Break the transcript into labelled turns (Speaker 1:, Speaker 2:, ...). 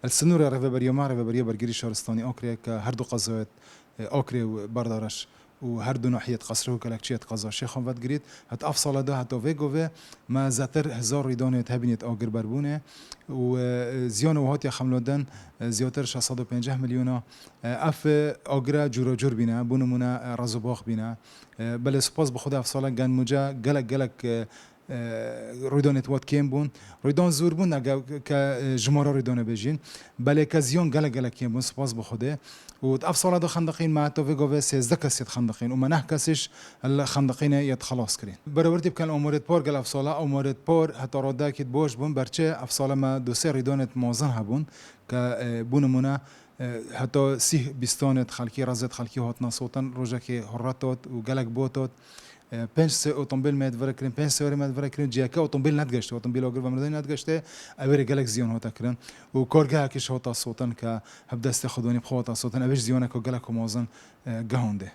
Speaker 1: السنورة ريفابريو مع ريفابريو برگری شهرستانی آکریه که هر دو قضایت آکری و بردارش و هر دو ناحیت قصره و کلکچیت قضا شیخان ود گرید هت اف سال ده هت ویگوه ما زتر هزار ریدانه تبینیت آگر بربونه و زیان و هات یا خملودن زیاتر 650 میلیون اف آگر جورا جور بینه بونمونه رزباخ بینه بله سپاس بخدا اف سال گن مجا گلک رویدانت وات کیم بون رویدان زور بون اگه که جمهور رویدانه بجین بله که زیان گلک کیم بون سپاس بخدا و افصال دو خندقين مع توفيقوف 13 كاس خندقين وما نحكسش الخندقين يتخلص كرين برورتي بكان امورت بور قال افصالا امورت بور حتى رودا كيت بوش بون برچه افصالا ما دو سه ريدونت موزن هبون ك بونمونا حتى سيه بيستانت خلكي رزت خلكي هاتنا صوتن روجاكي هراتوت وقالك بوتوت پنج سه اتومبیل مید ورکرین پنج سه مید ورکرین جیکا اتومبیل ندگشته اتومبیل اگر و مردانی ندگشته اوری گلک زیان هات کرن و کارگاه کش هات صوتن که هب دست خودانی بخوات صوتن اوش زیانه که گلک موازن گهونده